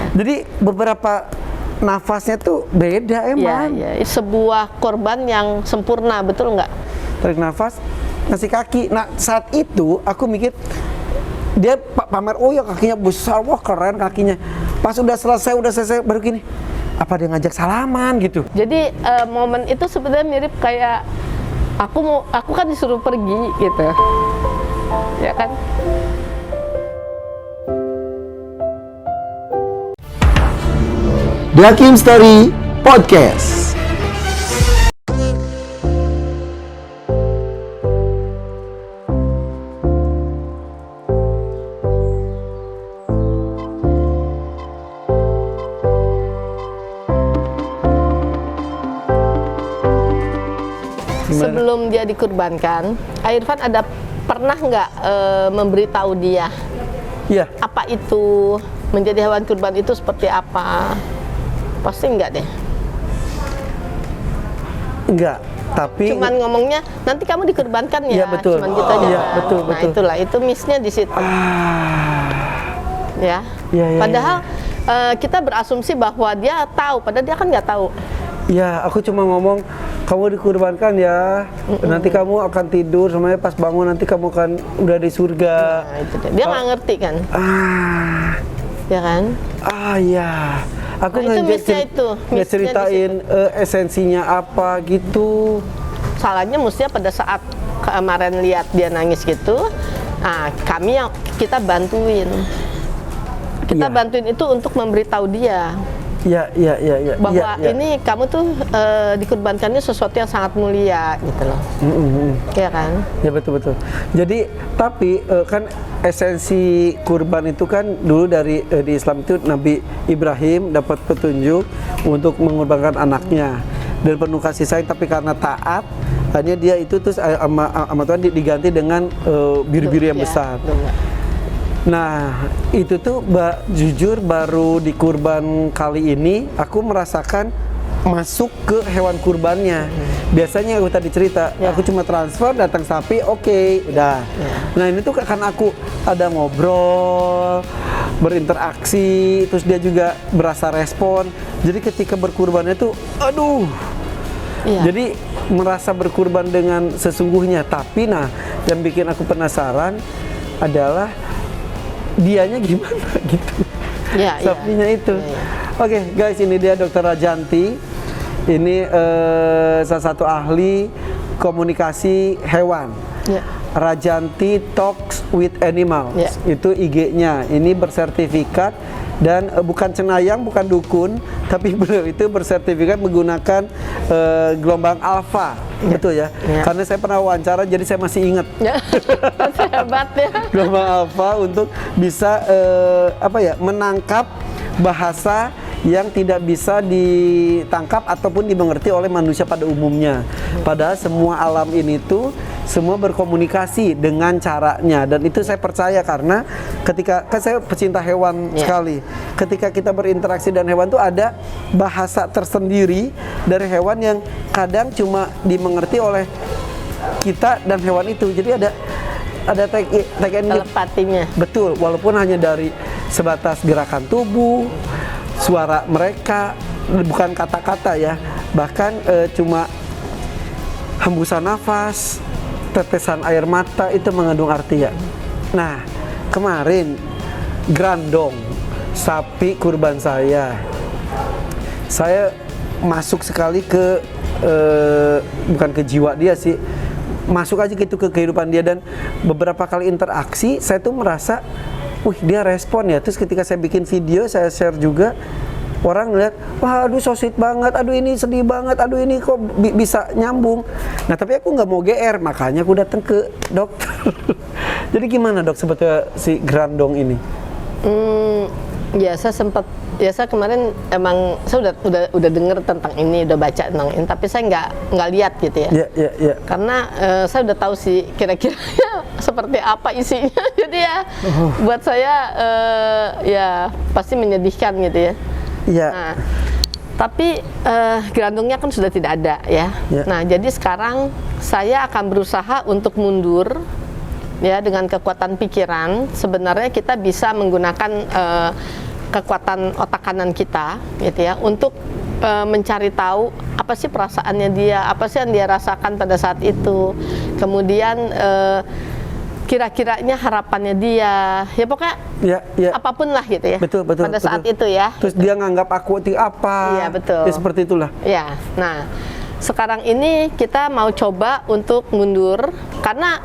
Jadi beberapa nafasnya tuh beda emang. Ya, sebuah korban yang sempurna, betul nggak? Tarik nafas, ngasih kaki. Nah saat itu aku mikir dia pamer, oh ya kakinya besar, wah keren kakinya. Pas udah selesai baru gini, apa dia ngajak salaman gitu. Jadi momen itu sebenarnya mirip kayak aku kan disuruh pergi gitu, ya kan? The Hakim Story Podcast. Sebelum dia dikurbankan, Irfan pernah nggak memberitahu dia Iya. apa itu menjadi hewan kurban itu seperti apa? Pasti enggak deh. Enggak, tapi Cuman ngomongnya nanti kamu dikurbankan ya. Iya, betul. Cuman gitu aja. Iya, kan? betul, Nah, betul. itulah itu miss-nya di situ. Ya. Iya, iya, Padahal kita berasumsi bahwa dia tahu, padahal dia kan nggak tahu. ya aku cuma ngomong kamu dikurbankan ya. Nanti kamu akan tidur, semuanya pas bangun nanti kamu akan udah di surga. Nah, itu dia nggak ngerti kan, ya kan? Ya. Aku Nah, itu miss-nya itu. nggak Miss-nya ceritain esensinya apa gitu. Salahnya mestinya pada saat kemarin lihat dia nangis gitu, nah kita bantuin. Kita Iya. bantuin itu untuk memberitahu dia Ya. bahwa ini kamu tuh dikurbankannya sesuatu yang sangat mulia gitu loh. Ya kan? Ya betul. Jadi tapi kan esensi kurban itu kan dulu dari di Islam itu Nabi Ibrahim dapat petunjuk untuk mengorbankan anaknya dan penuh kasih sayang, tapi karena taat hanya dia itu terus sama Tuhan diganti dengan biru-biru yang besar. Nah itu tuh jujur baru di kurban kali ini aku merasakan masuk ke hewan kurbannya. Biasanya aku tadi cerita, aku cuma transfer datang sapi, oke, udah. Nah ini tuh karena aku ada ngobrol, berinteraksi, terus dia juga berasa respon. Jadi ketika berkurbannya tuh, aduh. Jadi merasa berkurban dengan sesungguhnya. Tapi nah yang bikin aku penasaran adalah dianya gimana gitu. Sapinya itu. Oke, guys, ini dia Dr. Rajanti. Ini salah satu ahli komunikasi hewan. Rajanti Talks with Animals. Itu IG-nya. Ini bersertifikat dan bukan cenayang, bukan dukun, tapi benar itu bersertifikat menggunakan gelombang alfa. Betul ya? Karena saya pernah wawancara, jadi saya masih ingat. Hebat ya. Gelombang alfa untuk bisa menangkap bahasa yang tidak bisa ditangkap ataupun dimengerti oleh manusia pada umumnya. Padahal semua alam ini tuh semua berkomunikasi dengan caranya, dan itu saya percaya karena ketika kan saya pecinta hewan sekali. Ketika kita berinteraksi dengan hewan tuh ada bahasa tersendiri dari hewan yang kadang cuma dimengerti oleh kita dan hewan itu. Jadi ada telepatinya. Betul, walaupun hanya dari sebatas gerakan tubuh, suara mereka, bukan kata-kata ya, bahkan cuma hembusan nafas, tetesan air mata itu mengandung arti ya. Nah, kemarin grandong sapi kurban saya masuk sekali ke bukan ke jiwa dia sih, masuk aja gitu ke kehidupan dia, dan beberapa kali interaksi saya tuh merasa dia respon ya. Terus ketika saya bikin video, saya share juga, orang lihat, wah aduh so sweet banget, aduh ini sedih banget, aduh ini kok bisa nyambung. Nah tapi aku nggak mau GR, makanya aku datang ke dokter. Jadi gimana dok sebetulnya si grandong ini? Saya kemarin emang saya udah dengar tentang ini, udah baca tentang ini, tapi saya nggak lihat gitu ya. Iya. Karena saya udah tahu sih kira-kira seperti apa isinya. Jadi ya buat saya ya pasti menyedihkan gitu ya. Iya. Nah, tapi grandongnya kan sudah tidak ada ya. Nah, jadi sekarang saya akan berusaha untuk mundur ya, dengan kekuatan pikiran. Sebenarnya kita bisa menggunakan kekuatan otak kanan kita, gitu ya, untuk mencari tahu apa sih perasaannya dia, apa sih yang dia rasakan pada saat itu, kemudian kira-kiranya harapannya dia, ya pokoknya ya. apapun lah gitu ya. Betul, pada saat itu ya. Terus dia nganggap aku itu apa? Iya, betul. Ya seperti itulah. Ya, nah sekarang ini kita mau coba untuk mundur karena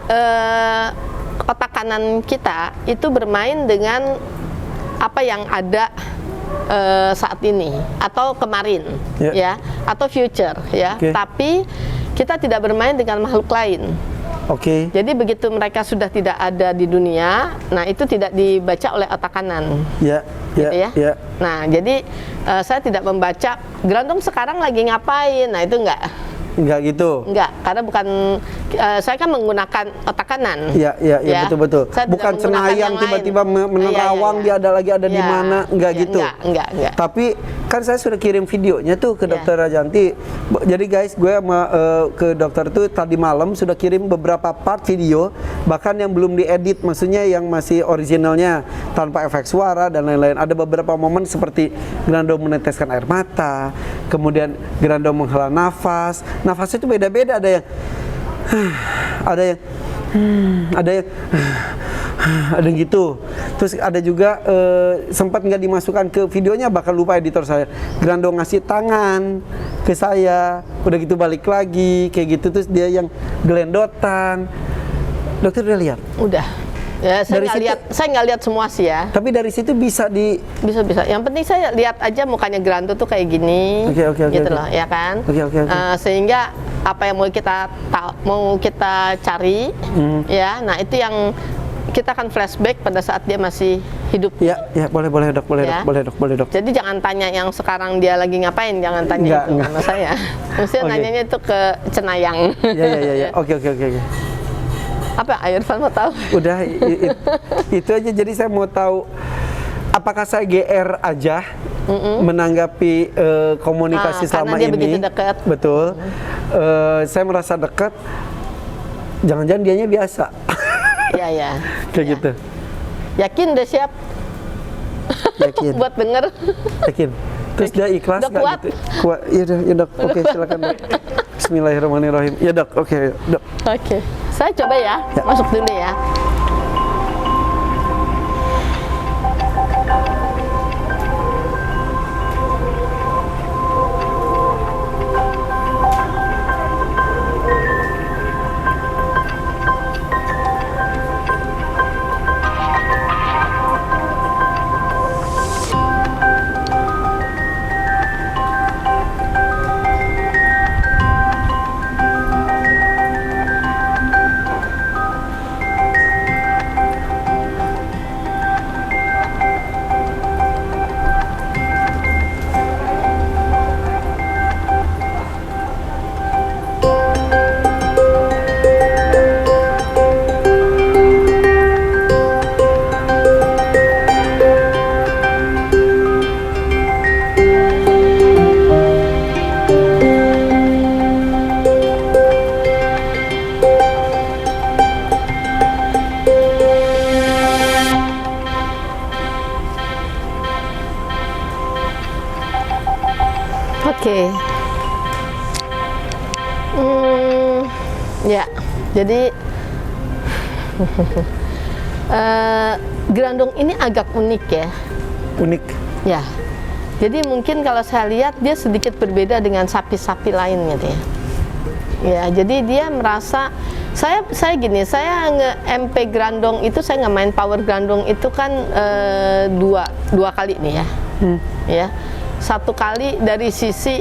otak kanan kita itu bermain dengan apa yang ada saat ini atau kemarin, ya, atau future, ya. Tapi kita tidak bermain dengan makhluk lain. Jadi begitu mereka sudah tidak ada di dunia, nah itu tidak dibaca oleh otak kanan. Gitu ya. Nah, jadi saya tidak membaca Grandong sekarang lagi ngapain. Nah, itu enggak gitu. Enggak, karena bukan saya kan menggunakan otak kanan. Iya, betul. Bukan cenayang tiba-tiba menerawang dia ada di mana, enggak gitu. Enggak. Tapi kan saya sudah kirim videonya tuh ke Dokter Rajanti. Jadi guys, gue sama ke dokter tuh tadi malam sudah kirim beberapa part video, bahkan yang belum diedit, maksudnya yang masih originalnya tanpa efek suara dan lain-lain. Ada beberapa momen seperti Grandong meneteskan air mata, kemudian Grandong menghela nafas. Nafasnya itu beda-beda, ada yang ada yang gitu. Terus ada juga sempat nggak dimasukkan ke videonya, bahkan lupa editor saya. Grandong ngasih tangan ke saya, udah gitu balik lagi kayak gitu. Terus dia yang gelendotan. Dokter udah lihat? Udah. Ya, saya nggak lihat semua sih ya. Tapi dari situ bisa. Yang penting saya lihat aja mukanya Grando tuh kayak gini, gitu loh, ya kan? Sehingga apa yang mau kita cari, ya. Nah itu yang kita akan flashback pada saat dia masih hidup. Ya, boleh dok. Jadi jangan tanya yang sekarang dia lagi ngapain, jangan tanya itu sama saya. Maksudnya nanyanya itu ke cenayang. Ya. Oke. Apa Irfan mau tahu? Udah itu aja. Jadi saya mau tahu apakah saya GR aja menanggapi komunikasi selama karena dia ini. Begitu dekat. Betul. Saya merasa dekat. Jangan-jangan dianya biasa. Iya. Kayak gitu. Yakin udah siap? Yakin. Buat denger. Yakin. Terus dia ikhlas nggak kuat? Gitu? Kuat. Iya dok. Oke, silakan dok. Bismillahirrahmanirrahim. Ya dok. Oke. Saya coba ya. Masuk dulu ya. Ya, jadi Grandong ini agak unik ya. Unik? Ya, jadi mungkin kalau saya lihat dia sedikit berbeda dengan sapi-sapi lain gitu ya. Ya, jadi dia merasa, saya nge-MP Grandong itu, saya nggak main power Grandong itu kan dua kali nih ya. Ya, satu kali dari sisi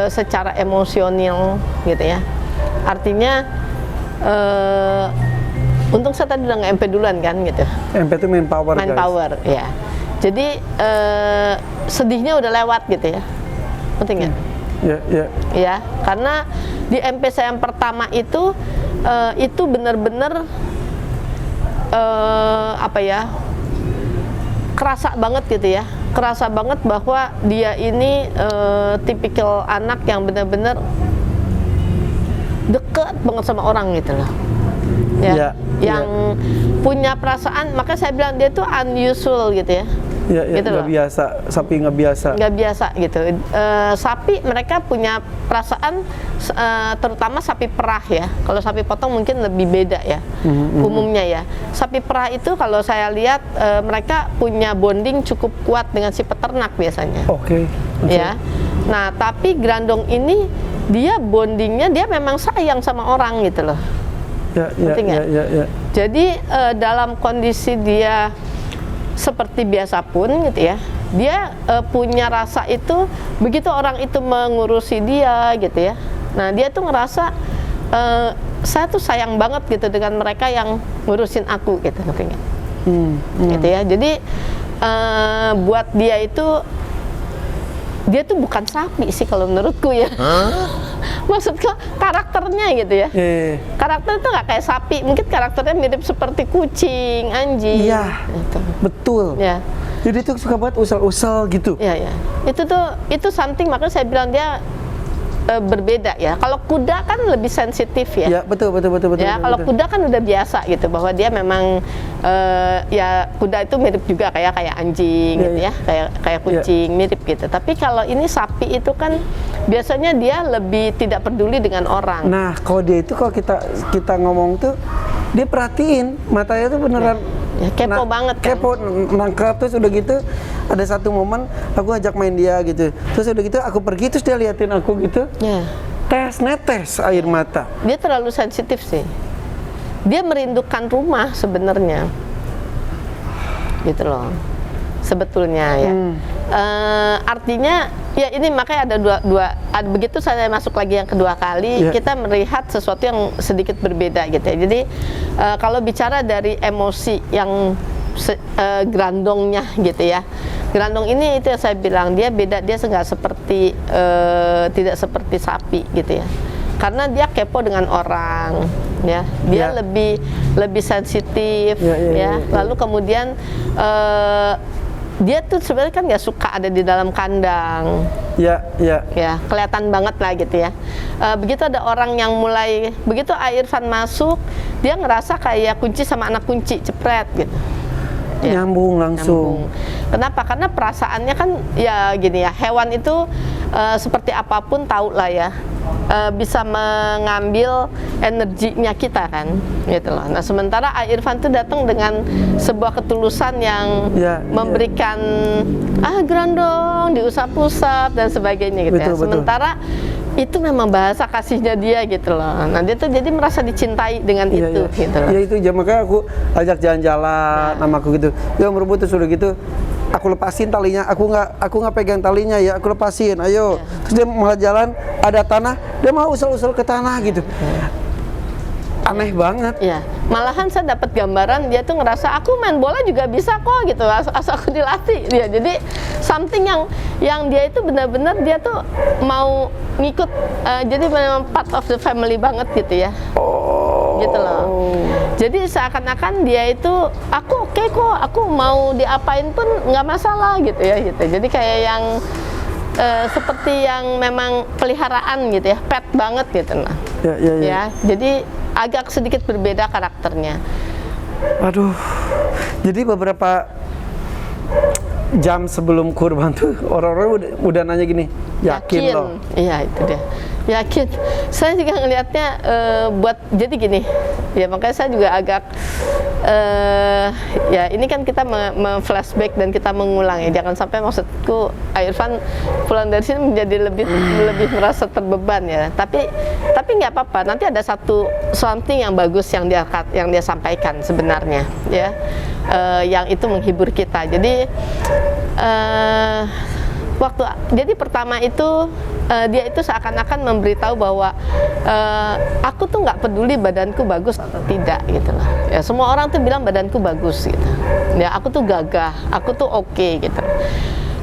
secara emosional gitu ya. Artinya untung saya tadi udah nge-MP duluan kan gitu. MP itu main power, main guys. Power, ya. Jadi sedihnya udah lewat gitu ya. Penting nggak? Ya, karena di MP saya yang pertama itu benar-benar apa ya? Kerasa banget gitu ya. Kerasa banget bahwa dia ini tipikal anak yang benar-benar deket banget sama orang gitu loh. Yang punya perasaan, maka saya bilang dia tuh unusual gitu ya. Ya, ya, gitu nggak loh. biasa, sapi nggak biasa. Nggak biasa gitu. Sapi mereka punya perasaan, terutama sapi perah ya. Kalau sapi potong mungkin lebih beda ya, umumnya ya. Sapi perah itu kalau saya lihat mereka punya bonding cukup kuat dengan si peternak biasanya. Oke. Ya. Nah tapi Grandong ini dia bondingnya dia memang sayang sama orang gitu loh. Ya, ya, Ngerti nggak? ya. Jadi dalam kondisi dia seperti biasa pun gitu ya, dia punya rasa itu begitu orang itu mengurusi dia gitu ya. Nah dia tuh ngerasa saya tuh sayang banget gitu dengan mereka yang ngurusin aku gitu, ngerti nggak? Gitu ya. Jadi buat dia tuh bukan sapi sih kalau menurutku ya. Maksudku karakternya gitu ya. Karakter itu nggak kayak sapi, mungkin karakternya mirip seperti kucing, anjing. Iya, gitu. betul. Ya. Jadi tuh suka banget usal-usal gitu. Ya. Itu something, makanya saya bilang dia berbeda ya. Kalau kuda kan lebih sensitif ya. Ya, betul. Ya, kalau kuda kan udah biasa gitu bahwa dia memang ya kuda itu mirip juga kayak anjing gitu ya, kayak kucing mirip gitu. Tapi kalau ini sapi itu kan biasanya dia lebih tidak peduli dengan orang. Nah, kalau dia itu kalau kita ngomong tuh dia perhatiin matanya tuh beneran Ya, kepo banget kan. Kepo nangkap, terus udah gitu ada satu momen aku ajak main dia gitu. Terus udah gitu aku pergi terus dia liatin aku gitu. Ya. Netes air mata. Dia terlalu sensitif sih. Dia merindukan rumah sebenarnya. Gitu loh. Sebetulnya ya. Artinya ya ini makanya ada begitu saya masuk lagi yang kedua kali kita melihat sesuatu yang sedikit berbeda gitu ya. Jadi kalau bicara dari emosi yang Grandongnya gitu ya. Grandong ini itu yang saya bilang dia beda, dia nggak seperti tidak seperti sapi gitu ya. Karena dia kepo dengan orang ya. Dia lebih sensitif ya. Lalu kemudian dia tuh sebenarnya kan nggak suka ada di dalam kandang. Ya, kelihatan banget lah gitu ya. Begitu ada orang yang mulai, begitu Irfan masuk, dia ngerasa kayak kunci sama anak kunci, cepret gitu. Ya, nyambung langsung. Kenapa? Karena perasaannya kan ya gini ya, hewan itu seperti apapun tahu lah ya. Bisa mengambil energinya kita kan, gitu loh. Nah sementara Irfan tuh datang dengan sebuah ketulusan yang memberikan Grandong diusap-usap dan sebagainya gitu. Betul. Sementara itu memang bahasa kasihnya dia gitu loh. Nah dia tuh jadi merasa dicintai dengan itu gitu loh. Ya itu makanya aku ajak jalan-jalan sama aku gitu. Ya merebut terus udah gitu aku lepasin talinya, aku nggak pegang talinya ya, aku lepasin, ayo. Terus dia malah jalan, ada tanah, dia mau usel-usel ke tanah gitu. Aneh banget. Ya, malahan saya dapat gambaran dia tuh ngerasa aku main bola juga bisa kok gitu, asal aku dilatih. Ya, jadi something yang dia itu benar-benar dia tuh mau ngikut, jadi memang part of the family banget gitu ya. Gitu loh. Jadi seakan-akan dia itu aku oke kok, aku mau diapain pun nggak masalah gitu ya gitu. Jadi kayak yang seperti yang memang peliharaan gitu ya, pet banget gitu nah. Ya, jadi agak sedikit berbeda karakternya. Aduh. Jadi beberapa jam sebelum kurban tuh orang-orang udah nanya gini, yakin loh? Iya itu dia. Yakin. Saya juga ngelihatnya jadi gini. Ya makanya saya juga agak ya ini kan kita flashback dan kita mengulang ya. Jangan sampai maksudku Irfan pulang dari sini menjadi lebih merasa terbeban ya. Tapi nggak apa-apa. Nanti ada something yang bagus yang dia sampaikan sebenarnya ya. Yang itu menghibur kita. Jadi jadi pertama itu dia itu seakan-akan memberitahu bahwa aku tuh nggak peduli badanku bagus atau tidak gitu lah. Ya semua orang tuh bilang badanku bagus gitu. Ya aku tuh gagah, aku tuh oke gitu.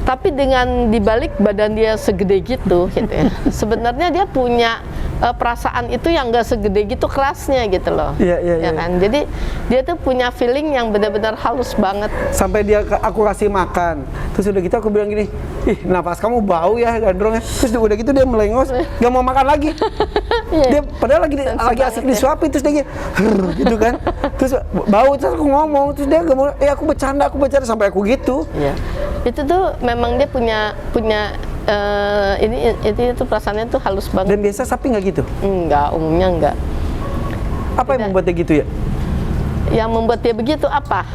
Tapi dengan dibalik badan dia segede gitu ya, sebenarnya dia punya perasaan itu yang nggak segede gitu kerasnya gitu loh. Iya, iya, Ya iya. kan? Jadi dia tuh punya feeling yang benar-benar halus banget. Sampai aku kasih makan, terus udah gitu aku bilang gini, ih napas kamu bau ya gandrongnya. Terus udah gitu dia melengos, gak mau makan lagi. Dia padahal lagi asik disuapin, terus dia gitu kan. Terus bau, terus aku ngomong, terus dia gak mau, aku bercanda sampai aku gitu. Iya. Itu tuh memang dia punya itu perasaannya tuh halus banget. Dan biasa sapi nggak gitu? Enggak, umumnya enggak. Apa yang membuat dia gitu ya? Yang membuat dia begitu apa?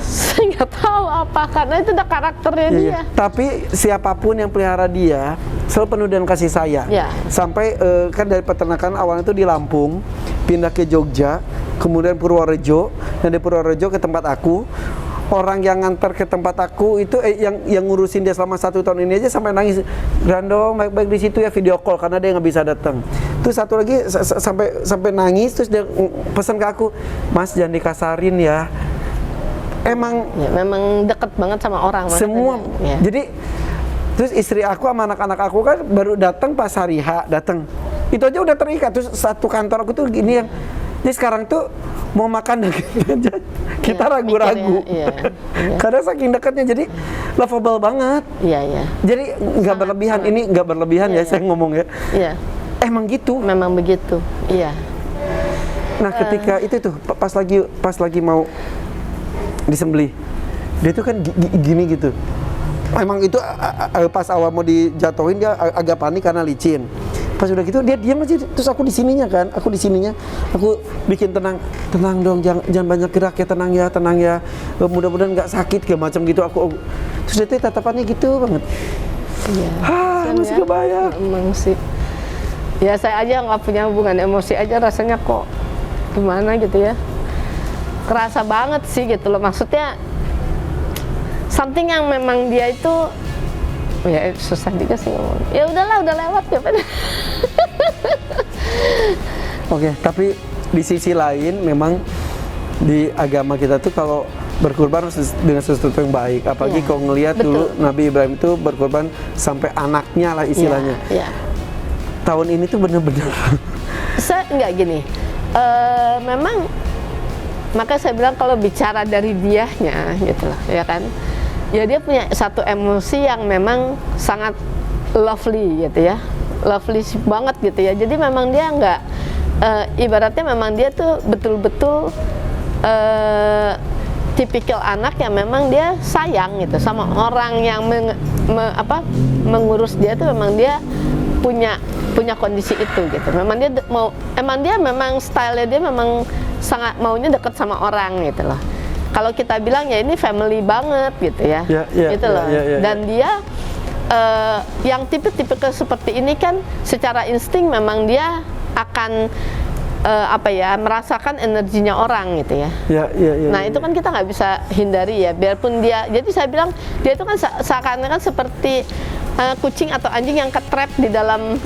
Saya nggak tahu apa, karena itu udah karakternya Iya, dia. iya. Tapi siapapun yang pelihara dia selalu penuh dengan kasih sayang. Iya. Sampai kan dari peternakan awalnya itu di Lampung, pindah ke Jogja, kemudian Purworejo, dan dari Purworejo ke tempat aku. Orang yang ngantar ke tempat aku itu yang ngurusin dia selama 1 tahun ini aja sampai nangis, Grandong baik-baik di situ ya, video call karena dia nggak bisa datang. Terus satu lagi sampai nangis, terus dia pesan ke aku, Mas jangan dikasarin ya. Emang Ya, memang deket banget sama orang. semua. Ya. Jadi terus istri aku sama anak-anak aku kan baru datang pas hari H datang. Itu aja udah terikat. Terus satu kantor aku tuh gini yang, jadi sekarang tuh mau makan daging aja kita ragu-ragu. Iya, iya. Karena saking dekatnya, jadi lovable banget. Iya, iya. Jadi nggak berlebihan. Ini nggak berlebihan ya, saya ngomong ya. Iya. Emang gitu. Memang begitu. Iya. Nah ketika itu tuh pas lagi mau disembelih, dia tuh kan gini gitu. Emang itu pas awal mau dijatuhin dia agak panik karena licin. Pas udah gitu dia diam aja, terus aku di sininya, aku bikin tenang dong, jangan banyak gerak ya, tenang ya, mudah-mudahan nggak sakit kayak macam gitu. Terus dia tuh tatapannya gitu banget. Iya. Masih kebayang. Emang sih. Ya saya aja nggak punya hubungan emosi aja rasanya kok gimana gitu ya. Kerasa banget sih gitu loh, maksudnya something yang memang dia itu ya susah juga sih ngomong. Ya udahlah, udah lewat ya. Oke, tapi di sisi lain memang di agama kita tuh kalau berkurban harus dengan sesuatu yang baik. Apalagi Iya, kalau ngelihat betul. dulu Nabi Ibrahim itu berkurban sampai anaknya lah istilahnya. Iya. Tahun ini tuh bener-bener. Saya nggak gini. Memang maka saya bilang kalau bicara dari dianya gitu loh, ya kan. Ya dia punya satu emosi yang memang sangat lovely gitu ya. Lovely banget gitu ya. Jadi memang dia nggak ibaratnya memang dia tuh betul-betul tipikal anak yang memang dia sayang gitu sama orang yang mengurus dia tuh, memang dia punya kondisi itu gitu. Memang dia memang style dia memang sangat maunya dekat sama orang gitu loh. Kalau kita bilang ya ini family banget gitu ya, gitu loh. Dan dia yang tipe-tipe seperti ini kan secara insting memang dia akan merasakan energinya orang gitu ya. Nah itu kan kita nggak bisa hindari ya, biarpun dia. Jadi saya bilang dia itu kan seakan-akan seperti kucing atau anjing yang ketrap di dalam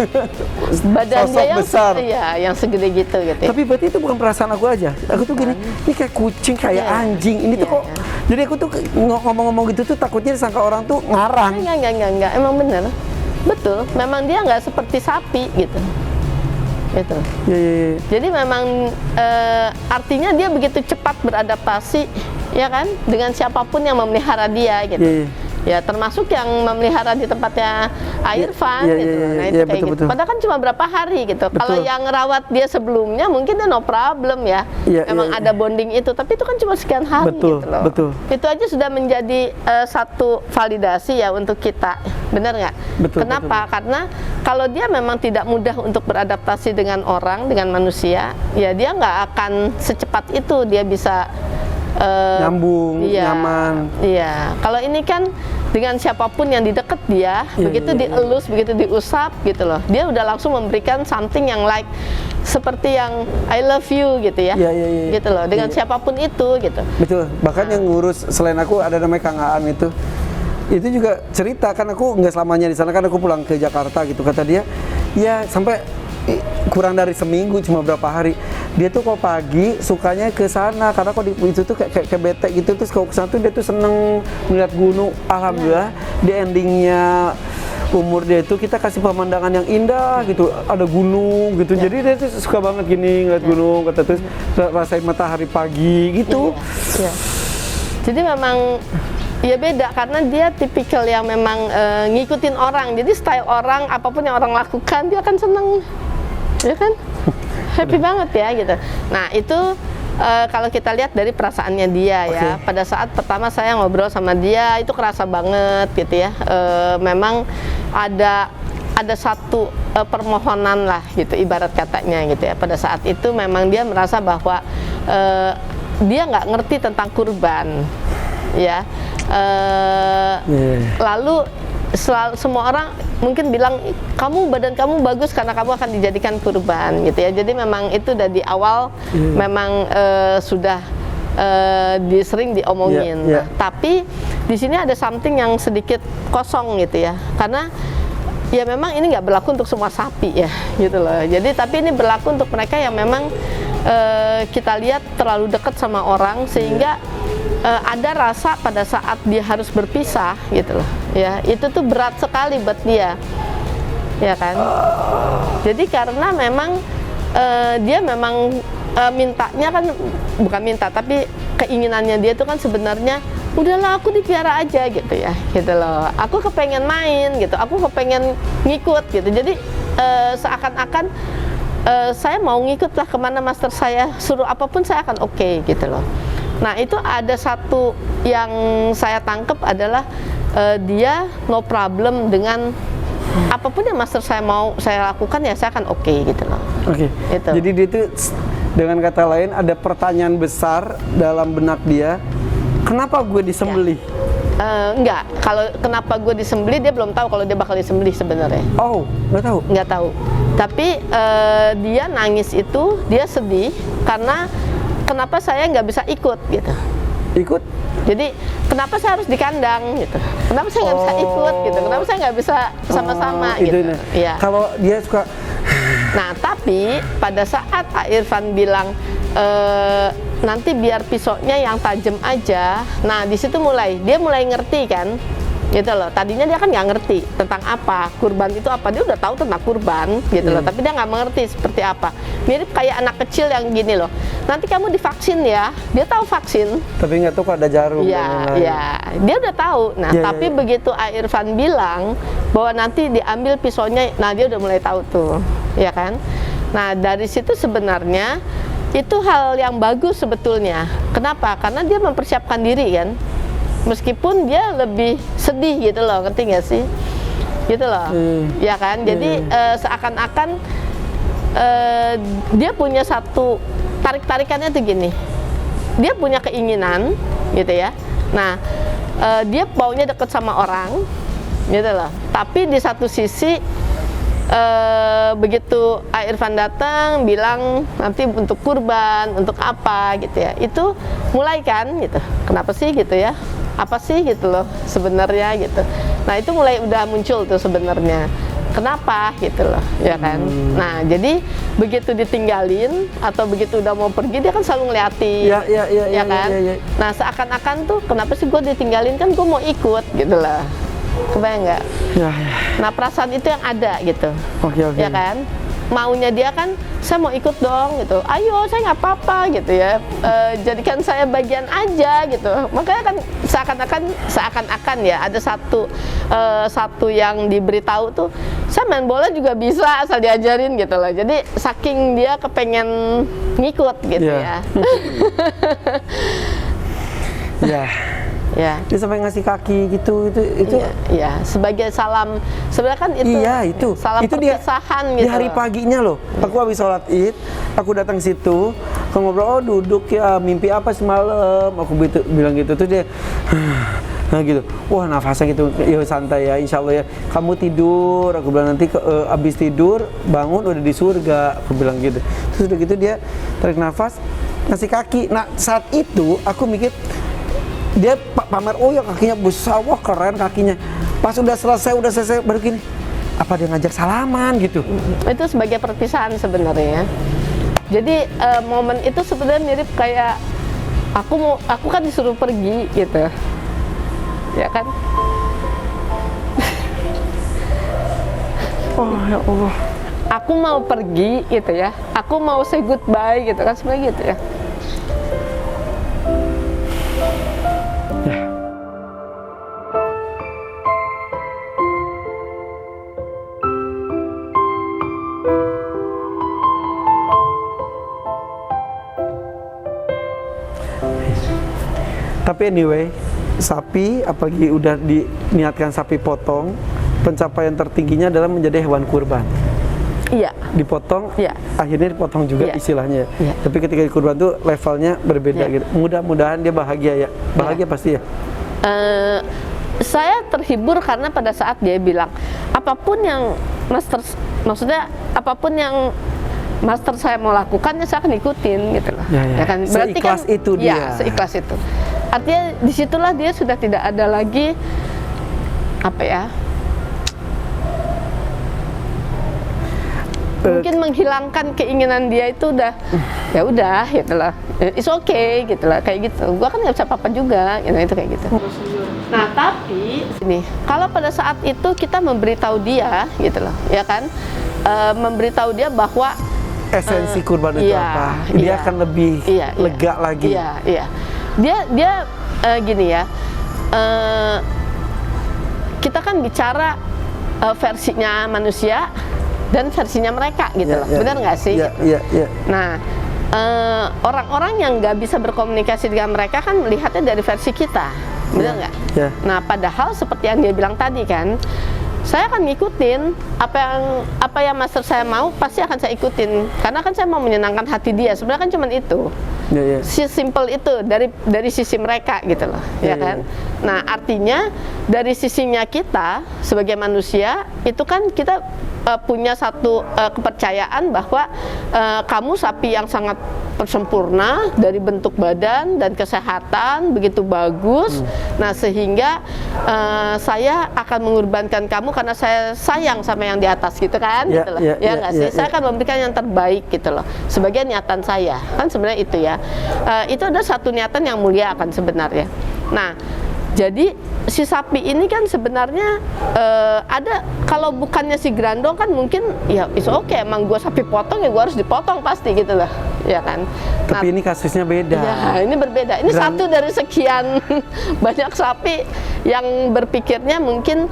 badan Sosok dia yang besar. Iya, yang segede gitu gitu. Tapi berarti itu bukan perasaan aku aja. Aku tuh gini, ini kayak kucing, kayak Iya. anjing. Ini tuh Iya, kok. Jadi aku tuh ngomong-ngomong gitu tuh takutnya disangka orang tuh ngarang. Enggak, emang bener. Betul, memang dia nggak seperti sapi gitu. Gitu. Iya. Jadi memang artinya dia begitu cepat beradaptasi, ya kan, dengan siapapun yang memelihara dia gitu. Iya. Ya termasuk yang memelihara di tempatnya Irfan gitu. Nah itu kayak betul, gitu. Padahal kan cuma berapa hari gitu. Betul. Kalau yang ngerawat dia sebelumnya mungkin dia no problem ya. Iya, Emang iya. ada bonding itu. Tapi itu kan cuma sekian hari Betul, gitu loh. betul. Itu aja sudah menjadi satu validasi ya untuk kita. Benar nggak? Betul, Kenapa? Karena kalau dia memang tidak mudah untuk beradaptasi dengan orang, dengan manusia, ya dia nggak akan secepat itu dia bisa Nyambung, iya, nyaman. Iya. Kalau ini kan dengan siapapun yang di dekat dia, begitu dielus, begitu diusap gitu loh, dia udah langsung memberikan something yang like seperti yang I love you gitu ya, Iya. gitu loh. Dengan siapapun itu gitu. Betul. Bahkan yang ngurus selain aku ada namanya Kang Aan itu juga cerita, kan aku nggak selamanya di sana, kan aku pulang ke Jakarta gitu, kata dia ya sampai kurang dari seminggu, cuma berapa hari dia tuh kalau pagi sukanya ke sana karena kok itu tuh kayak bete gitu, terus kalau ke sana tuh dia tuh seneng melihat gunung. Alhamdulillah di endingnya umur dia itu kita kasih pemandangan yang indah gitu, ada gunung gitu. Jadi dia tuh suka banget gini ngeliat gunung, kata terus rasain matahari pagi gitu. Iya. Jadi memang ya beda karena dia tipikal yang memang ngikutin orang. Jadi style orang, apapun yang orang lakukan dia akan seneng, ya kan? Happy banget ya gitu. Nah itu kalau kita lihat dari perasaannya dia ya. Pada saat pertama saya ngobrol sama dia itu kerasa banget gitu ya. Memang ada satu permohonan lah gitu ibarat katanya gitu ya. Pada saat itu memang dia merasa bahwa dia nggak ngerti tentang kurban ya. Lalu semua orang mungkin bilang badan kamu bagus karena kamu akan dijadikan kurban gitu ya. Jadi memang itu udah di awal memang sudah sering diomongin. Nah, tapi di sini ada something yang sedikit kosong gitu ya. Karena ya memang ini nggak berlaku untuk semua sapi ya gitu loh. Jadi tapi ini berlaku untuk mereka yang memang kita lihat terlalu dekat sama orang sehingga ada rasa pada saat dia harus berpisah gitu loh ya, itu tuh berat sekali buat dia ya kan. Jadi karena memang dia memang mintanya kan bukan minta tapi keinginannya dia itu kan sebenarnya udahlah aku dipelihara aja gitu ya gitu loh, aku kepengen main gitu, aku kepengen ngikut gitu. Jadi seakan-akan saya mau ngikut lah kemana master saya suruh apapun saya akan oke gitu loh. Nah itu ada satu yang saya tangkap adalah dia no problem dengan apapun yang master saya mau saya lakukan ya saya akan oke gitu loh. Itu. Jadi dia itu dengan kata lain ada pertanyaan besar dalam benak dia, kenapa gue disembelih? Enggak, kalau kenapa gue disembelih dia belum tahu kalau dia bakal disembelih sebenarnya. Oh, nggak tahu? Nggak tahu. Tapi dia nangis itu, dia sedih karena kenapa saya nggak bisa ikut gitu. Ikut? Jadi kenapa saya harus di kandang gitu? Kenapa saya nggak bisa ikut gitu? Kenapa saya nggak bisa sama-sama gitu? Ya. Kalau dia suka. Nah tapi pada saat Pak Irfan bilang nanti biar pisaunya yang tajam aja. Nah di situ dia mulai ngerti kan. Gitu loh, tadinya dia kan nggak ngerti tentang apa kurban itu apa, dia udah tahu tentang kurban gitu loh, tapi dia nggak mengerti seperti apa. Mirip kayak anak kecil yang gini loh, nanti kamu divaksin ya, dia tahu vaksin tapi nggak tahu kalau ada jarum. Iya, dia udah tahu. Nah tapi begitu Irfan bilang bahwa nanti diambil pisaunya, nah dia udah mulai tahu tuh ya kan. Nah dari situ sebenarnya itu hal yang bagus sebetulnya. Kenapa? Karena dia mempersiapkan diri kan. Meskipun dia lebih sedih gitu loh, ngerti nggak sih? Gitu loh, ya kan? Jadi seakan-akan dia punya satu tarik-tarikannya tuh gini. Dia punya keinginan, gitu ya. Nah, dia maunya deket sama orang, gitu loh. Tapi di satu sisi begitu Irfan datang bilang nanti untuk kurban, untuk apa gitu ya. Itu mulai kan gitu. Kenapa sih gitu ya? Apa sih gitu loh sebenarnya gitu. Nah itu mulai udah muncul tuh sebenarnya kenapa gitu loh ya kan. Nah jadi begitu ditinggalin atau begitu udah mau pergi dia kan selalu ngeliatin ya kan. Nah seakan-akan tuh kenapa sih gue ditinggalin, kan gue mau ikut gitu loh, kebayang nggak? Nah perasaan itu yang ada gitu. Ya kan, maunya dia kan saya mau ikut dong gitu, ayo saya nggak apa-apa gitu ya, jadikan saya bagian aja gitu. Makanya kan seakan-akan ya ada satu yang diberitahu tuh, saya main bola juga bisa asal diajarin gitu loh. Jadi saking dia kepengen ngikut gitu ya. Ya. Dia sampai ngasih kaki gitu, itu. Iya, sebagai salam. Sebenarnya kan itu. Iya, itu. Salam itu perpisahan dia, gitu. Di hari paginya loh. Aku habis sholat Id, aku datang situ, aku ngobrol, duduk ya, mimpi apa semalam? Aku bilang gitu tuh dia. Nah gitu, wah nafasnya gitu, ya santai ya, insya Allah ya. Kamu tidur, aku bilang nanti abis tidur bangun udah di surga, aku bilang gitu. Terus udah gitu dia tarik nafas, ngasih kaki. Nah saat itu aku mikir dia pamer, oh ya kakinya besar, wah keren kakinya. Pas udah selesai baru gini, apa dia ngajak salaman gitu? Itu sebagai perpisahan sebenarnya. Jadi momen itu sebenarnya mirip kayak aku kan disuruh pergi gitu. Ya kan? Oh ya Allah. Aku mau pergi gitu ya, aku mau say goodbye gitu kan, sebenarnya gitu ya. Ya. Tapi anyway, sapi apalagi udah diniatkan sapi potong, pencapaian tertingginya adalah menjadi hewan kurban. Iya. Dipotong, Iya. akhirnya dipotong juga Iya. istilahnya. Iya. Tapi ketika dikurban tuh levelnya berbeda Iya. gitu. Mudah-mudahan dia bahagia ya. Bahagia pasti ya. Saya terhibur karena pada saat dia bilang apapun yang maksudnya apapun yang master saya mau lakukan ya saya akan ikutin gitu loh. Ya kan? Seikhlas itu dia. Ya, seikhlas itu. Artinya disitulah dia sudah tidak ada lagi apa ya? Mungkin menghilangkan keinginan dia itu udah ya udah gitu lah, it's okay gitu lah, kayak gitu. Gua kan nggak bisa apa-apa juga, gitu, itu kayak gitu. Nah tapi ini kalau pada saat itu kita memberitahu dia gitu loh, ya kan, memberitahu dia bahwa Esensi kurban itu iya, apa? Dia iya, akan lebih iya, lega lagi. Iya, iya. Dia gini ya. Kita kan bicara versinya manusia dan versinya mereka gitu loh. Benar nggak sih? Iya. Nah, orang-orang yang nggak bisa berkomunikasi dengan mereka kan melihatnya dari versi kita, benar nggak? Iya. Nah, padahal seperti yang dia bilang tadi kan, saya akan ngikutin apa yang master saya mau, pasti akan saya ikutin karena kan saya mau menyenangkan hati dia. Sebenarnya kan cuma itu. Iya. Simple itu dari sisi mereka gitu loh, ya kan. Nah, artinya dari sisinya kita sebagai manusia itu kan kita punya satu kepercayaan bahwa kamu sapi yang sangat sempurna dari bentuk badan dan kesehatan begitu bagus. Nah, sehingga saya akan mengorbankan kamu karena saya sayang sama yang di atas gitu kan, gitu loh. Ya nggak sih? Saya akan memberikan yang terbaik gitu loh. Sebagai niatan saya kan sebenarnya itu ya. Itu ada satu niatan yang mulia akan sebenarnya. Nah, jadi si sapi ini kan sebenarnya ada, kalau bukannya si Grandong kan mungkin ya it's okay, emang gua sapi potong ya gua harus dipotong pasti gitu lah, ya kan. Tapi ini kasusnya beda. Ya, ini berbeda. Ini satu dari sekian banyak sapi yang berpikirnya mungkin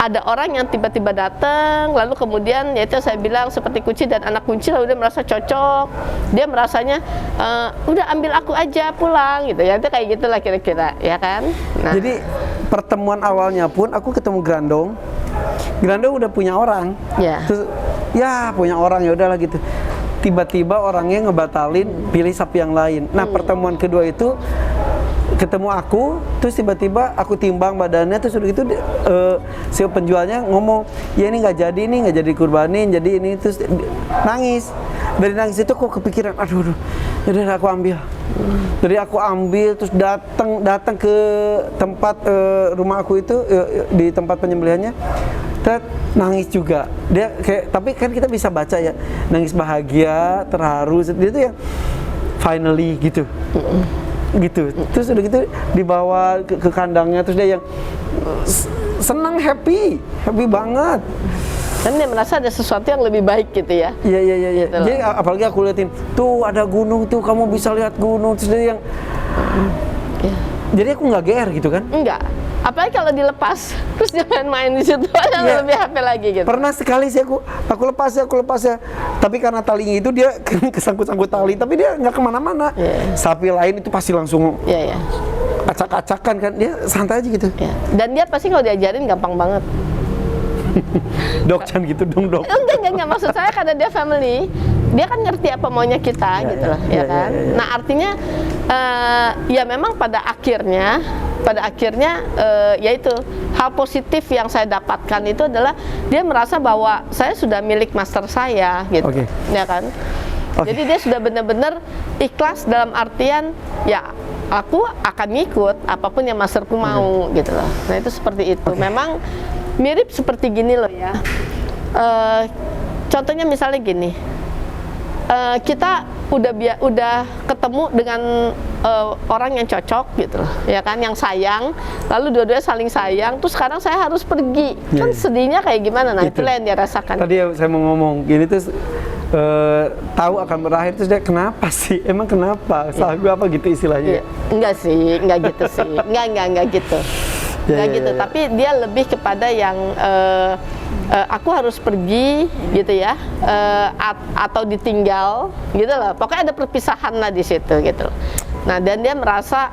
ada orang yang tiba-tiba datang, lalu kemudian yaitu saya bilang seperti kunci dan anak kunci, lalu dia merasa cocok, dia merasanya udah ambil aku aja pulang gitu ya, itu kayak gitulah kira-kira, ya kan. Nah, jadi pertemuan awalnya pun aku ketemu Grandong udah punya orang, terus ya punya orang ya udahlah gitu. Tiba-tiba orangnya ngebatalin pilih sapi yang lain. Nah pertemuan kedua itu ketemu aku, terus tiba-tiba aku timbang badannya, terus udah gitu si penjualnya ngomong, ya ini nggak jadi kurbanin, jadi ini, terus nangis. Dari nangis itu aku kepikiran, aduh, yaudah aku ambil. Jadi aku ambil, terus datang ke tempat rumah aku itu, di tempat penyembelihannya, nangis juga. Dia kayak, tapi kan kita bisa baca ya, nangis bahagia, terharu, dia tuh yang finally gitu. Gitu, terus udah gitu dibawa ke kandangnya, terus dia yang senang, happy banget. Dan dia merasa ada sesuatu yang lebih baik gitu ya. Iya. Gitu. Jadi apalagi aku liatin, tuh ada gunung tuh, kamu bisa lihat gunung, terus dia yang jadi aku nggak GR gitu kan? Enggak. Apalagi kalau dilepas, terus dia main di situ yang lebih happy lagi gitu. Pernah sekali sih aku lepas ya. Tapi karena talinya itu dia kesangkut-sangkut tali, tapi dia nggak kemana-mana. Sapi lain itu pasti langsung acak-acakan kan, dia santai aja gitu. Dan dia pasti kalau diajarin gampang banget. Dok, jangan gitu dong, Dok. Enggak, maksud saya karena dia family, dia kan ngerti apa maunya kita gitu loh, ya kan. Nah, artinya ya memang pada akhirnya yaitu hal positif yang saya dapatkan itu adalah dia merasa bahwa saya sudah milik master saya gitu, ya kan. Jadi dia sudah benar-benar ikhlas dalam artian ya aku akan ngikut apapun yang masterku mau gitu loh. Nah, itu seperti itu. Memang mirip seperti gini loh ya. Contohnya misalnya gini. kita udah ketemu dengan orang yang cocok gitu loh, ya kan, yang sayang, lalu dua-duanya saling sayang, terus sekarang saya harus pergi, kan sedihnya kayak gimana? Nah itulah yang dia rasakan. Tadi saya mau ngomong gini terus tahu akan berakhir terus dia kenapa sih? Emang kenapa? Salah gue apa gitu istilahnya? Enggak sih, enggak gitu sih, enggak gitu. Enggak gitu, tapi dia lebih kepada yang aku harus pergi gitu ya, atau ditinggal gitu loh. Pokoknya ada perpisahan lah di situ gitu. Nah, dan dia merasa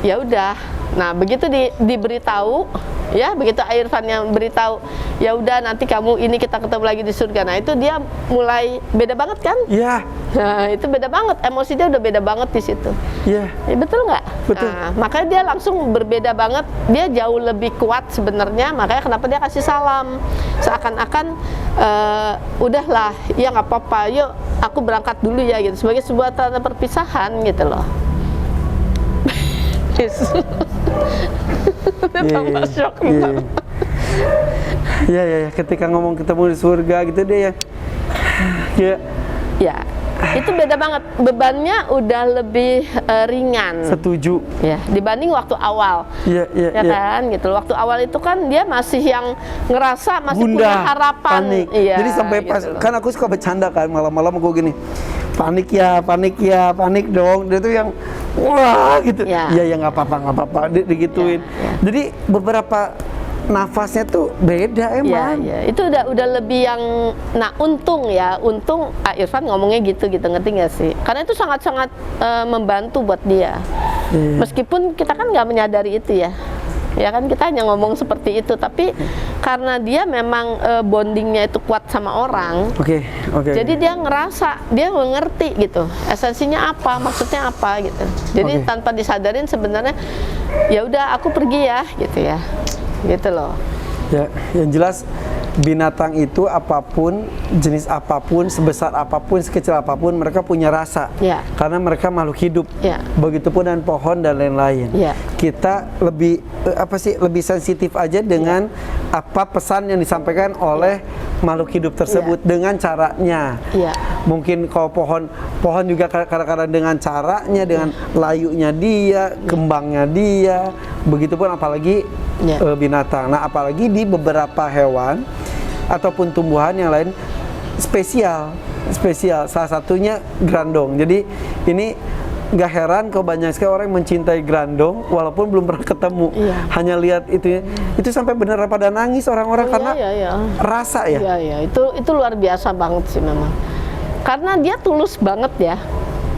ya udah. Nah, begitu diberitahu ya, begitu Irfan yang beritahu, ya udah nanti kamu ini kita ketemu lagi di surga. Nah, itu dia mulai beda banget kan? Iya. Nah, itu beda banget, emosi dia udah beda banget di situ. Iya. Ya, betul nggak? Betul. Nah, makanya dia langsung berbeda banget. Dia jauh lebih kuat sebenarnya. Makanya kenapa dia kasih salam? Seakan-akan udahlah, ya nggak apa-apa. Yuk, aku berangkat dulu ya gitu. Sebagai sebuah tanda perpisahan gitu loh. Tambah shock. Iya, ketika ngomong ketemu di surga gitu dia ya, itu beda banget, bebannya udah lebih ringan. Setuju. Ya, dibanding waktu awal. Iya. Kan gitu. Waktu awal itu kan dia masih yang ngerasa masih Bunda, punya harapan. panik. Iya, Jadi sampai pas gitu. kan aku suka bercanda kan malam-malam aku gini. Panik dong. Dia tuh yang wah gitu. Iya ya nggak apa-apa digituin. Ya. Jadi beberapa nafasnya tuh beda emang. Iya. Itu udah lebih yang, nah untung Irfan ngomongnya gitu ngerti nggak sih? Karena itu sangat-sangat membantu buat dia. Meskipun kita kan nggak menyadari itu ya. Ya kan kita hanya ngomong seperti itu, tapi karena dia memang bondingnya itu kuat sama orang. Oke. Jadi dia ngerasa, dia mengerti gitu, esensinya apa, maksudnya apa gitu. Jadi tanpa disadarin sebenarnya, ya udah aku pergi ya, gitu loh. Ya, yang jelas binatang itu apapun, jenis apapun, sebesar apapun, sekecil apapun, mereka punya rasa. Ya. Karena mereka makhluk hidup. Ya. Begitupun dengan pohon dan lain-lain. Ya. Kita lebih lebih sensitif aja dengan apa pesan yang disampaikan oleh makhluk hidup tersebut dengan caranya. Ya. Mungkin kalau pohon juga kadang-kadang dengan caranya, dengan layunya dia, kembangnya dia. Begitupun apalagi binatang. Nah, apalagi di beberapa hewan ataupun tumbuhan yang lain spesial. Salah satunya grandong. Jadi ini nggak heran kalau banyak sekali orang yang mencintai grandong walaupun belum pernah ketemu. Hanya lihat itu sampai benar pada nangis orang-orang karena rasa ya. Iya, itu luar biasa banget sih memang. Karena dia tulus banget ya.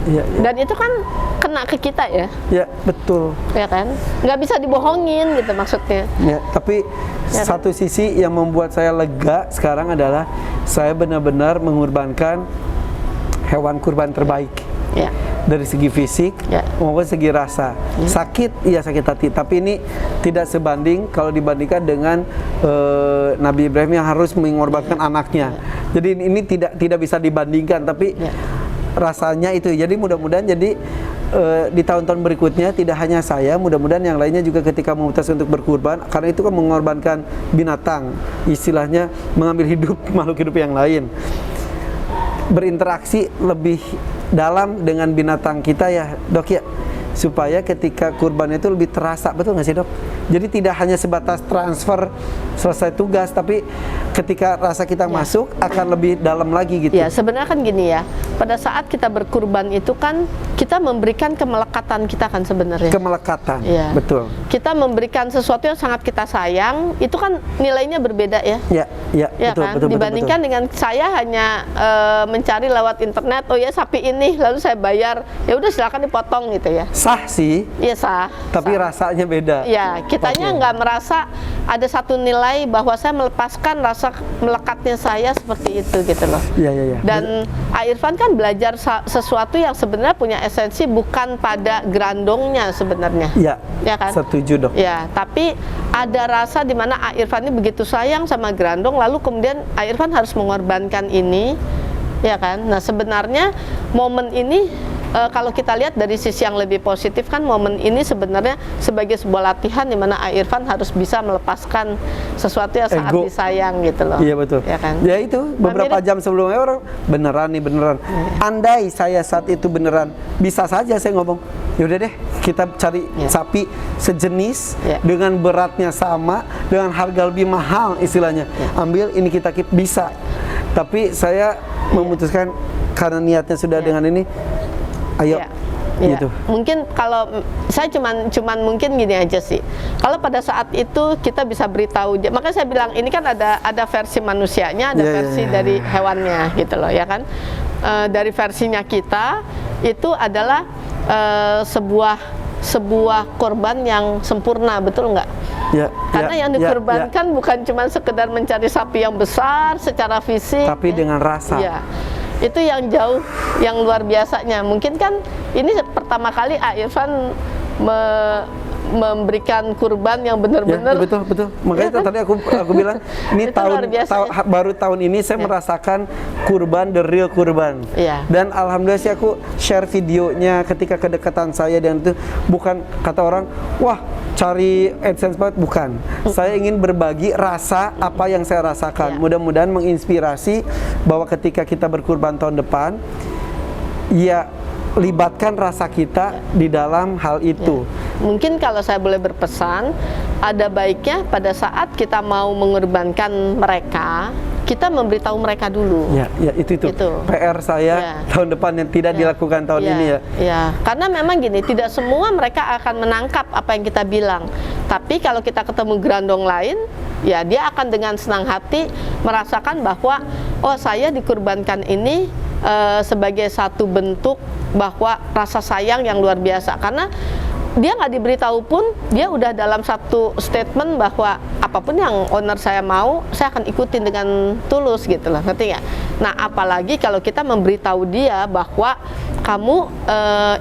Iya. Dan itu kan kena ke kita ya. Ya, betul. Ya kan? Nggak bisa dibohongin gitu maksudnya. Ya, tapi satu sisi yang membuat saya lega sekarang adalah saya benar-benar mengorbankan hewan kurban terbaik. Ya. Dari segi fisik maupun segi rasa. Sakit, iya sakit hati. Tapi ini tidak sebanding kalau dibandingkan dengan Nabi Ibrahim yang harus mengorbankan anaknya. Jadi ini tidak bisa dibandingkan. Tapi rasanya itu. Jadi mudah-mudahan di tahun-tahun berikutnya tidak hanya saya, mudah-mudahan yang lainnya juga ketika memutuskan untuk berkurban, karena itu kan mengorbankan binatang, istilahnya mengambil hidup makhluk hidup yang lain, berinteraksi lebih dalam dengan binatang kita ya dok ya, supaya ketika kurban itu lebih terasa, betul nggak sih dok? Jadi tidak hanya sebatas transfer selesai tugas, tapi ketika rasa kita masuk akan lebih dalam lagi gitu. Ya sebenarnya kan gini ya, pada saat kita berkurban itu kan kita memberikan kemelekatan kita kan sebenarnya. Kemelekatan, betul. Kita memberikan sesuatu yang sangat kita sayang, itu kan nilainya berbeda ya. Ya betul, kan? betul. Dibandingkan dengan saya hanya mencari lewat internet, oh ya sapi ini, lalu saya bayar, ya udah silakan dipotong gitu ya. Sah sih. Iya sah. Tapi rasanya beda. Ya, kitanya nggak merasa ada satu nilai bahwa saya melepaskan rasa melekatnya saya seperti itu gitu loh. Iya. Dan Irfan kan belajar sesuatu yang sebenarnya punya esensi bukan pada grandongnya sebenarnya. Iya. Ya kan? Setuju dok. Ya, tapi ada rasa di mana Irfan ini begitu sayang sama grandong, lalu kemudian Irfan harus mengorbankan ini, ya kan? Nah sebenarnya momen ini kalau kita lihat dari sisi yang lebih positif kan, momen ini sebenarnya sebagai sebuah latihan di mana Irfan harus bisa melepaskan sesuatu yang sangat Ego. disayang gitu loh. Iya betul. Ya kan? Ya itu beberapa jam sebelumnya orang beneran nih beneran. Andai saya saat itu beneran, bisa saja saya ngomong, yaudah deh kita cari sapi sejenis dengan beratnya sama, dengan harga lebih mahal istilahnya. Ambil ini kita keep, bisa. Tapi saya memutuskan karena niatnya sudah dengan ini, ayo. Gitu. Mungkin kalau saya cuman mungkin gini aja sih. Kalau pada saat itu kita bisa beritahu, makanya saya bilang ini kan ada versi manusianya, ada versi dari hewannya gitu loh, ya kan. Dari versinya kita itu adalah sebuah korban yang sempurna, betul nggak? Karena yang dikorbankan bukan cuma sekedar mencari sapi yang besar secara fisik, tapi dengan rasa. Itu yang jauh, yang luar biasanya. Mungkin kan ini pertama kali Irfan memberikan kurban yang benar-benar. Betul. Makanya tadi aku bilang ini baru tahun ini saya merasakan kurban, the real kurban. Dan alhamdulillah sih aku share videonya ketika kedekatan saya dan itu bukan kata orang, wah cari AdSense banget, bukan. Saya ingin berbagi rasa apa yang saya rasakan. Mudah-mudahan menginspirasi bahwa ketika kita berkurban tahun depan, ya libatkan rasa kita di dalam hal itu. Mungkin kalau saya boleh berpesan, ada baiknya pada saat kita mau mengorbankan mereka, kita memberitahu mereka dulu. Itu. PR saya tahun depan yang tidak dilakukan tahun ini ya. Karena memang gini, tidak semua mereka akan menangkap apa yang kita bilang. Tapi kalau kita ketemu gerandong lain, ya dia akan dengan senang hati merasakan bahwa oh saya dikurbankan ini sebagai satu bentuk bahwa rasa sayang yang luar biasa. Karena dia nggak diberitahu pun, dia udah dalam satu statement bahwa apapun yang owner saya mau, saya akan ikutin dengan tulus gitu loh, ngerti nggak? Nah apalagi kalau kita memberitahu dia bahwa kamu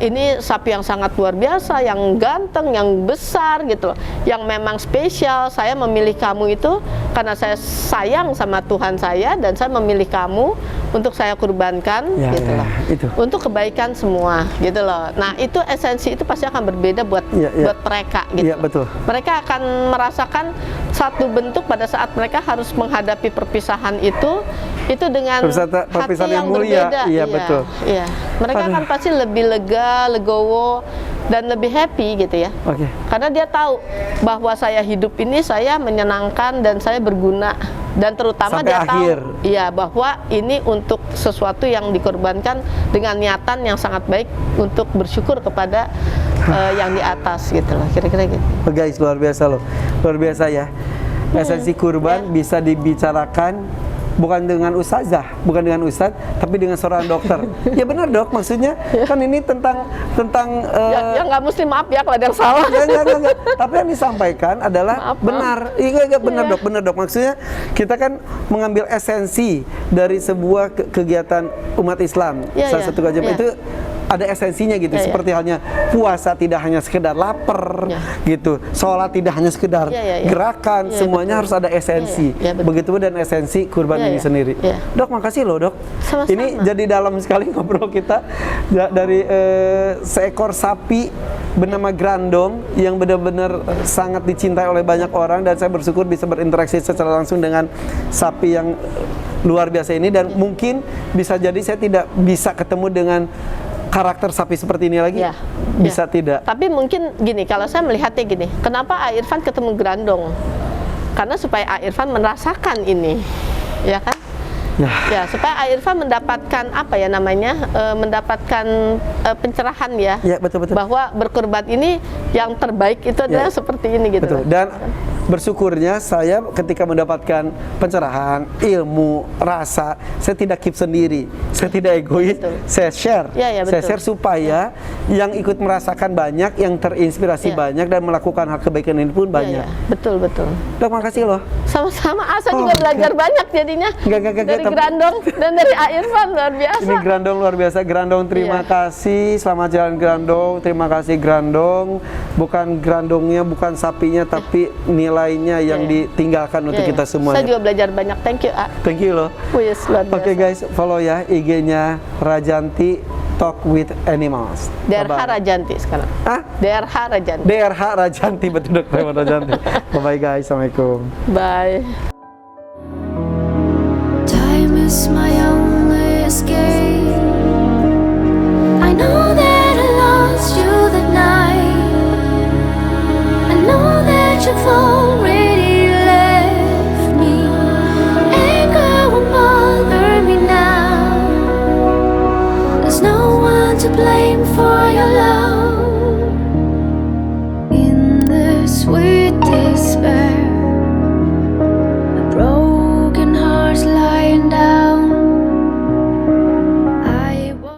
ini sapi yang sangat luar biasa, yang ganteng, yang besar gitu loh, yang memang spesial. Saya memilih kamu itu karena saya sayang sama Tuhan saya dan saya memilih kamu untuk saya kurbankan gitu loh, untuk kebaikan semua gitu loh. Nah itu esensi itu pasti akan berbeda buat mereka gitu. Betul. Mereka akan merasakan satu bentuk pada saat mereka harus menghadapi perpisahan itu dengan hati yang mulia. berbeda. Betul. Mereka akan pasti lebih lega, legowo dan lebih happy gitu ya. Karena dia tahu bahwa saya hidup ini saya menyenangkan dan saya berguna, dan terutama sampai dia akhir. Tahu bahwa ini untuk sesuatu yang dikorbankan dengan niatan yang sangat baik untuk bersyukur kepada yang di atas gitu loh, kira-kira gitu. Guys, luar biasa loh, luar biasa ya. Esensi kurban bisa dibicarakan bukan dengan ustazah, bukan dengan ustadz, tapi dengan seorang dokter. Ya benar dok, maksudnya kan ini tentang yang nggak mesti, maaf ya kalau ada yang salah. Enggak. Tapi yang disampaikan adalah benar. Iya benar dok. Maksudnya kita kan mengambil esensi dari sebuah kegiatan umat Islam. Salah satu kegiatan itu ada esensinya gitu, seperti halnya puasa tidak hanya sekedar lapar gitu, sholat tidak hanya sekedar gerakan, semuanya harus ada esensi. Begitu dan esensi kurban ini sendiri. Dok, makasih loh dok. Sama-sama. Ini jadi dalam sekali ngobrol kita dari seekor sapi bernama Grandong yang benar-benar sangat dicintai oleh banyak orang, dan saya bersyukur bisa berinteraksi secara langsung dengan sapi yang luar biasa ini, dan mungkin bisa jadi saya tidak bisa ketemu dengan karakter sapi seperti ini lagi, bisa tidak. Tapi mungkin gini, kalau saya melihatnya gini, kenapa Irfan ketemu Grandong? Karena supaya Irfan merasakan ini, ya kan? Ya, supaya Irfan mendapatkan apa ya namanya, mendapatkan pencerahan ya. Betul. Bahwa berkurban ini yang terbaik itu adalah seperti ini gitu. Betul. Dan bersyukurnya saya ketika mendapatkan pencerahan, ilmu, rasa, saya tidak keep sendiri, saya tidak egois, saya share. Saya share supaya yang ikut merasakan banyak, yang terinspirasi banyak, dan melakukan hal kebaikan ini pun banyak. Betul. Dok, makasih loh. Sama-sama, saya juga belajar banyak jadinya. Dari Grandong dan dari Irfan, luar biasa. Ini Grandong luar biasa. Grandong, terima kasih. Selamat jalan Grandong. Terima kasih Grandong. Bukan Grandongnya, bukan sapinya, tapi nilainya yang ditinggalkan untuk kita semua. Saya juga belajar banyak. Thank you, A. Thank you loh. Luar biasa. Oke guys, follow ya IG-nya Rajanti talk with animals. DRH Bye-bye. Rajanti sekarang. Ah, DRH Rajanti. DRH Rajanti, betul Dr. Rajanti. Bye-bye guys, Assalamualaikum. Bye. Time is my only escape. I know that I lost you that night. I know that you've already left me. Anger won't bother me now. There's no one to blame for your love. In the sweet despair,